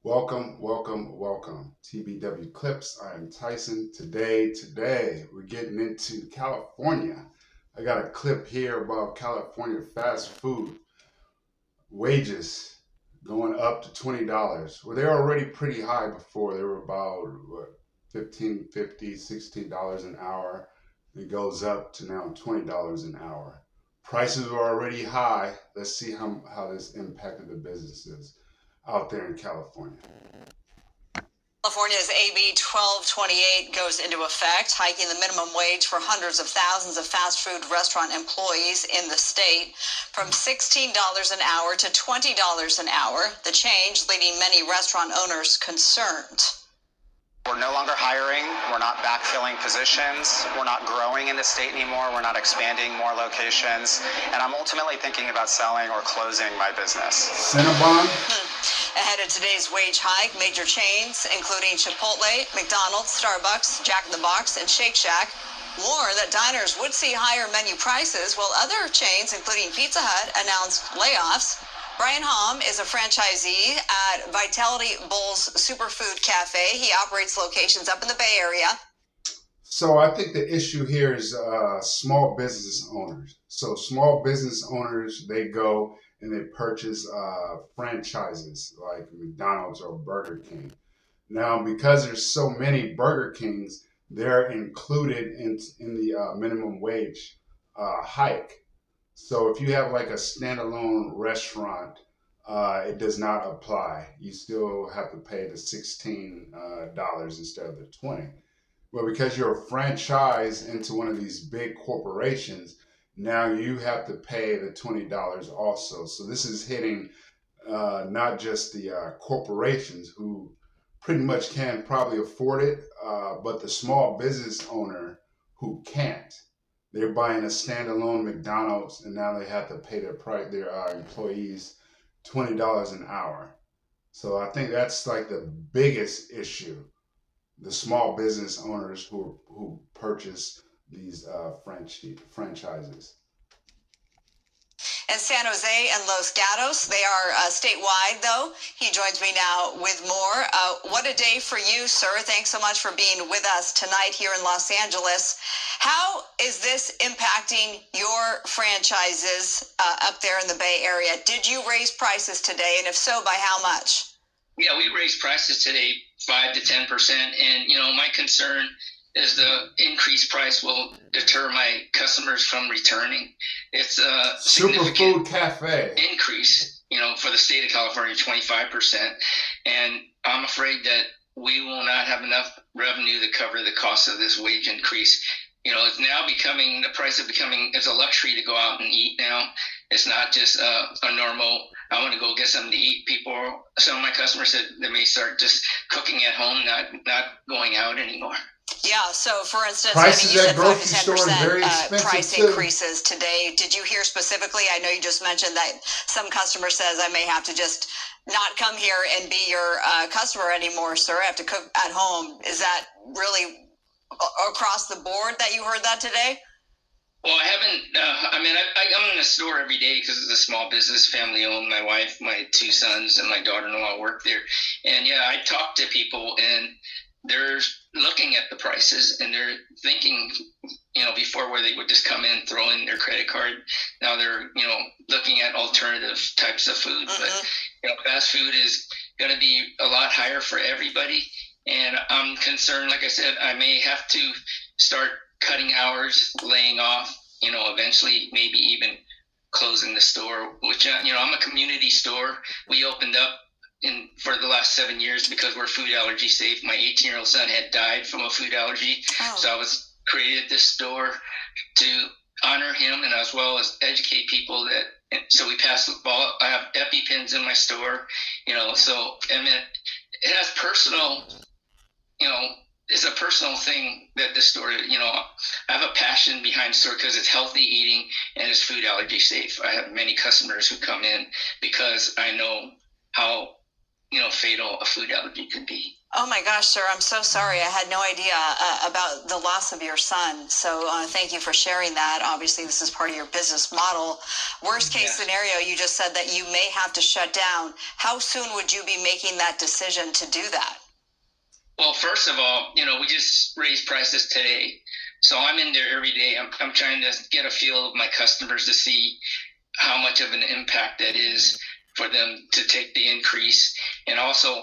Welcome, welcome, welcome. TBW Clips. I am Tyson. Today, we're getting into California. I got a clip here about California fast food wages going up to $20. Well, they're already pretty high before. They were about what, 15, 50, $16 an hour. It goes up to now $20 an hour. Prices are already high. Let's see how this impacted the businesses out there in California. California's AB 1228 goes into effect, hiking the minimum wage for hundreds of thousands of fast food restaurant employees in the state from $16 an hour to $20 an hour. The change leaving many restaurant owners concerned. We're no longer hiring. We're not backfilling positions. We're not growing in the state anymore. We're not expanding more locations. And I'm ultimately thinking about selling or closing my business. Cinnabon? Ahead of today's wage hike, major chains, including Chipotle, McDonald's, Starbucks, Jack in the Box, and Shake Shack, warn that diners would see higher menu prices, while other chains, including Pizza Hut, announced layoffs. Brian Hom is a franchisee at Vitality Bowls Superfood Cafe. He operates locations up in the Bay Area. So I think the issue here is small business owners. So small business owners, they go and they purchase franchises like McDonald's or Burger King. Now, because there's so many Burger Kings, they're included in the minimum wage hike. So if you have like a standalone restaurant, it does not apply. You still have to pay the $16 instead of the 20. Well, because you're a franchise into one of these big corporations, now you have to pay the $20 also. So this is hitting not just the corporations who pretty much can probably afford it, but the small business owner who can't. They're buying a standalone McDonald's, and now they have to pay their employees $20 an hour. So I think that's like the biggest issue. The small business owners who purchase these franchises. And San Jose and Los Gatos, they are statewide, though. He joins me now with more. What a day for you, sir. Thanks so much for being with us tonight here in Los Angeles. How is this impacting your franchises up there in the Bay Area? Did you raise prices today, and if so, by how much? Yeah, we raised prices today 5 to 10%, and my concern is the increased price will deter my customers from returning. It's a significant Superfood Cafe increase, for the state of California, 25%, and I'm afraid that we will not have enough revenue to cover the cost of this wage increase. It's now becoming, the price of becoming, it's a luxury to go out and eat now. It's not just a normal, I want to go get something to eat. Some of my customers said they may start just cooking at home, not going out anymore. Yeah, so for instance, prices you at said 5 grocery to stores 10% very expensive price too. increases today. Did you hear specifically? I know you just mentioned that some customer says I may have to just not come here and be your customer anymore, sir. I have to cook at home. Is that really across the board that you heard that today? Well, I haven't. I'm in the store every day because it's a small business, family owned. My wife, my 2 sons, and my daughter-in-law work there. And yeah, I talk to people, and they're looking at the prices, and they're thinking, before where they would just come in, throw in their credit card. Now they're, looking at alternative types of food. Mm-hmm. But fast food is going to be a lot higher for everybody. And I'm concerned, like I said, I may have to start cutting hours, laying off, eventually maybe even closing the store, which, I'm a community store. We opened up for the last 7 years because we're food allergy safe. My 18-year-old son had died from a food allergy. Oh. So I created this store to honor him and as well as educate people so we pass the ball. I have EpiPens in my store, so, and it has personal, it's a personal thing that this store, I have a passion behind the store because it's healthy eating and it's food allergy safe. I have many customers who come in because I know how, fatal a food allergy could be. Oh my gosh, sir, I'm so sorry. I had no idea about the loss of your son. So thank you for sharing that. Obviously, this is part of your business model. Worst case scenario, you just said that you may have to shut down. How soon would you be making that decision to do that? Well, first of all, we just raised prices today. So I'm in there every day. I'm trying to get a feel of my customers to see how much of an impact that is for them to take the increase. And also,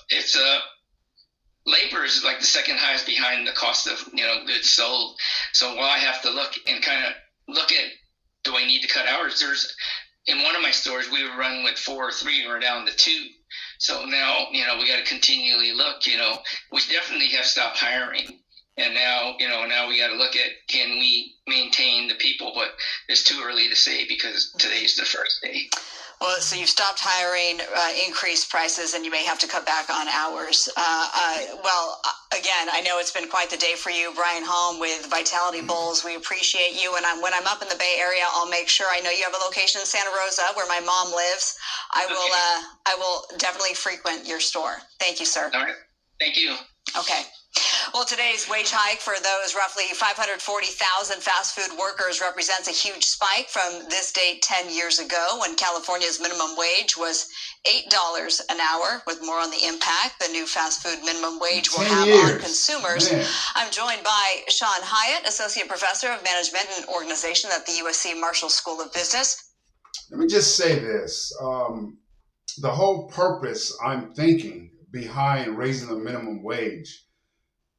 it's labor is like the second highest behind the cost of goods sold. So while I have to look at, do I need to cut hours? There's in one of my stores we were running with 4 or 3, we're down to 2. So now we got to continually look. We definitely have stopped hiring, and now we got to look at, can we maintain the people? But it's too early to say because today's the first day. Well, so you've stopped hiring, increased prices, and you may have to cut back on hours. Again, I know it's been quite the day for you, Brian Halm with Vitality Bowls. We appreciate you. And when I'm up in the Bay Area, I'll make sure. I know you have a location in Santa Rosa where my mom lives. I will definitely frequent your store. Thank you, sir. All right. Thank you. Okay. Well, today's wage hike for those roughly 540,000 fast food workers represents a huge spike from this date 10 years ago when California's minimum wage was $8 an hour. With more on the impact the new fast food minimum wage will have on consumers. Man. I'm joined by Sean Hyatt, Associate Professor of Management and Organization at the USC Marshall School of Business. Let me just say this. The whole purpose, I'm thinking, behind raising the minimum wage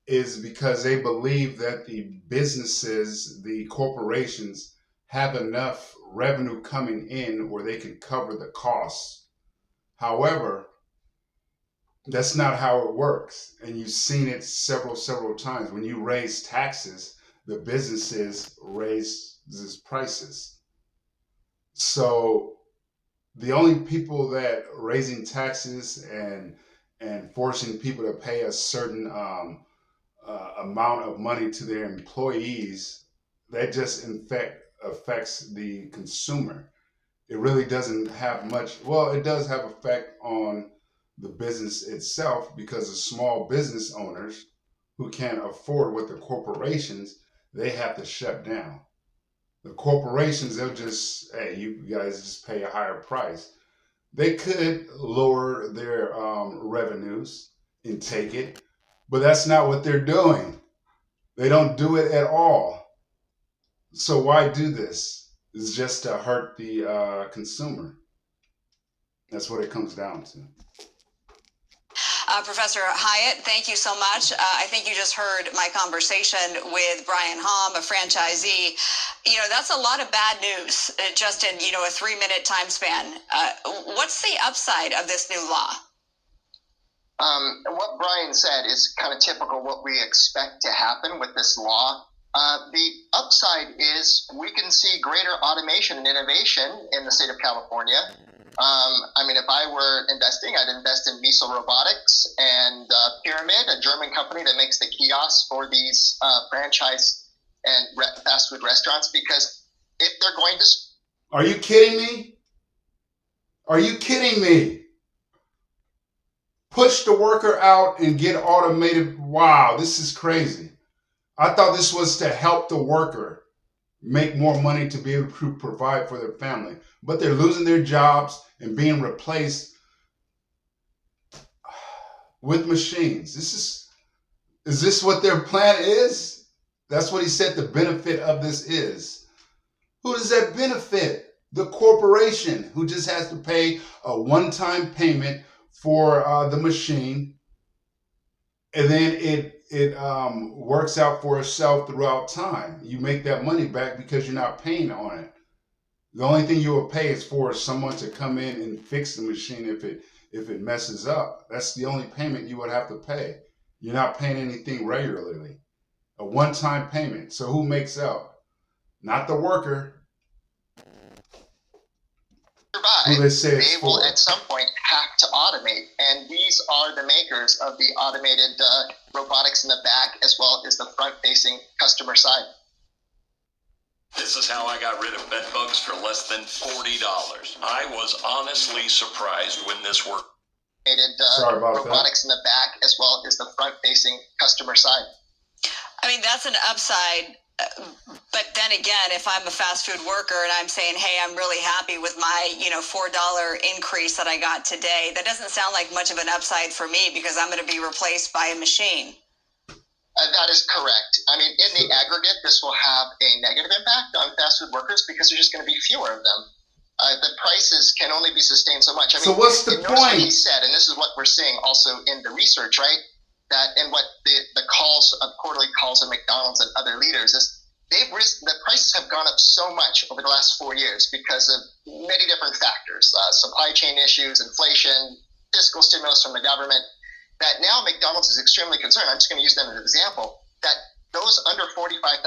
is because they believe that the businesses, the corporations, have enough revenue coming in where they can cover the costs. However, that's not how it works. And you've seen it several times. When you raise taxes, the businesses raises prices. So the only people that raising taxes and forcing people to pay a certain amount of money to their employees, that just affects the consumer. It really doesn't have much. Well, it does have effect on the business itself because the small business owners who can't afford what the corporations, they have to shut down. The corporations, they'll just, hey, you guys just pay a higher price. They could lower their revenues and take it, but that's not what they're doing. They don't do it at all. So why do this? It's just to hurt the consumer. That's what it comes down to. Professor Hyatt, thank you so much. I think you just heard my conversation with Brian Halm, a franchisee. That's a lot of bad news just in, a 3-minute time span. What's the upside of this new law? What Brian said is kind of typical what we expect to happen with this law. The upside is we can see greater automation and innovation in the state of California. If I were investing, I'd invest in Miso Robotics and Pyramid, a German company that makes the kiosks for these franchise and fast food restaurants, because if they're going to... Are you kidding me? Are you kidding me? Push the worker out and get automated. Wow, this is crazy. I thought this was to help the worker make more money to be able to provide for their family. But they're losing their jobs and being replaced with machines. Is this what their plan is? That's what he said the benefit of this is. Who does that benefit? The corporation, who just has to pay a one-time payment for the machine, and then it works out for itself throughout time. You make that money back because you're not paying on it. The only thing you will pay is for someone to come in and fix the machine if it messes up. That's the only payment you would have to pay. You're not paying anything regularly. A one-time payment. So who makes out? Not the worker. Who they say they will at some point have to automate, and these are the makers of the automated robotics in the back as well as the front-facing customer side. This is how I got rid of bed bugs for less than $40. I was honestly surprised when this worked. Sorry about robotics in the back as well as the front-facing customer side. I mean, that's an upside. But then again, if I'm a fast food worker and I'm saying, hey, I'm really happy with my, $4 increase that I got today, that doesn't sound like much of an upside for me because I'm going to be replaced by a machine. That is correct. I mean, in the aggregate, this will have a negative impact on fast food workers because there's just going to be fewer of them. The prices can only be sustained so much. I mean, so what's the point? What he said, and this is what we're seeing also in the research, right? That and what the calls of quarterly calls of McDonald's and other leaders is the prices have gone up so much over the last 4 years because of many different factors, supply chain issues, inflation, fiscal stimulus from the government, that now McDonald's is extremely concerned. I'm just going to use them as an example, that those under $45,000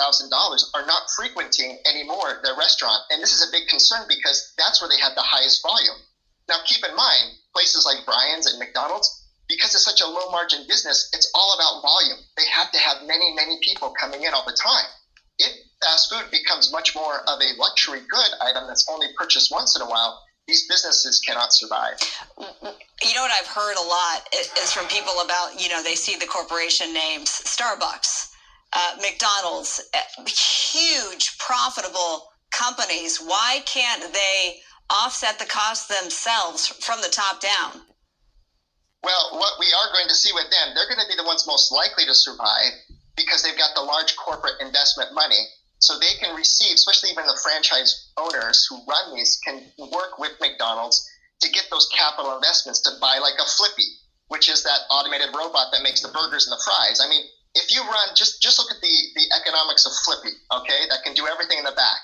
are not frequenting anymore their restaurant. And this is a big concern because that's where they have the highest volume. Now, keep in mind, places like Brian's and McDonald's, because it's such a low margin business, it's all about volume. They have to have many, many people coming in all the time. If fast food becomes much more of a luxury good item that's only purchased once in a while, these businesses cannot survive. You know what I've heard a lot is from people about, they see the corporation names, Starbucks, McDonald's, huge profitable companies. Why can't they offset the cost themselves from the top down? Well, what we are going to see with them, they're going to be the ones most likely to survive because they've got the large corporate investment money. So they can receive, especially even the franchise owners who run these, can work with McDonald's to get those capital investments to buy like a Flippy, which is that automated robot that makes the burgers and the fries. I mean, if you run, just look at the economics of Flippy, okay, that can do everything in the back.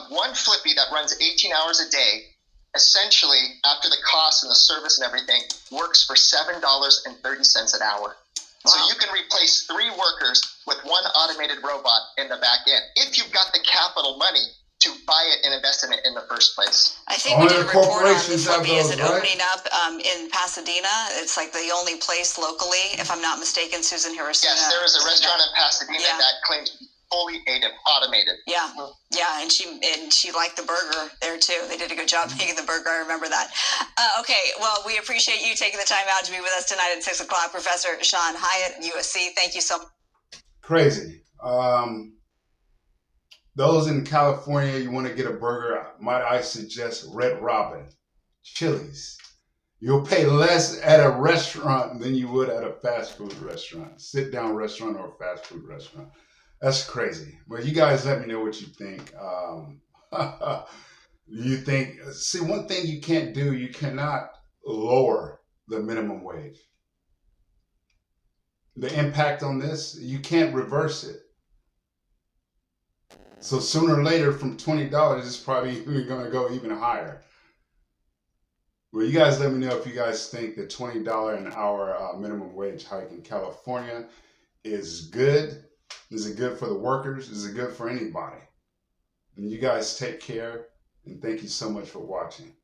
One Flippy that runs 18 hours a day, essentially, after the cost and the service and everything, works for $7.30 an hour. So you can replace 3 workers with one automated robot in the back end if you've got the capital money to buy it and invest in it in the first place. I think we did a report on the Flippy. Is it right? opening up in Pasadena? It's like the only place locally, if I'm not mistaken, Susan Hirosuna. Yes, there is a restaurant in Pasadena that claims to be fully automated. Yeah, and she liked the burger there too. They did a good job making the burger. I remember that. Okay, well, we appreciate you taking the time out to be with us tonight at 6 o'clock, Professor Sean Hyatt, USC. Thank you so much. Crazy. Those in California, you want to get a burger, might I suggest Red Robin, Chili's. You'll pay less at a restaurant than you would at a fast food restaurant, sit-down restaurant or a fast food restaurant. That's crazy. Well, you guys let me know what you think. See, one thing you can't do, you cannot lower the minimum wage. The impact on this, you can't reverse it. So sooner or later, from $20, it's probably going to go even higher. Well, you guys let me know if you guys think the $20 an hour minimum wage hike in California is good. Is it good for the workers? Is it good for anybody? And you guys take care, and thank you so much for watching.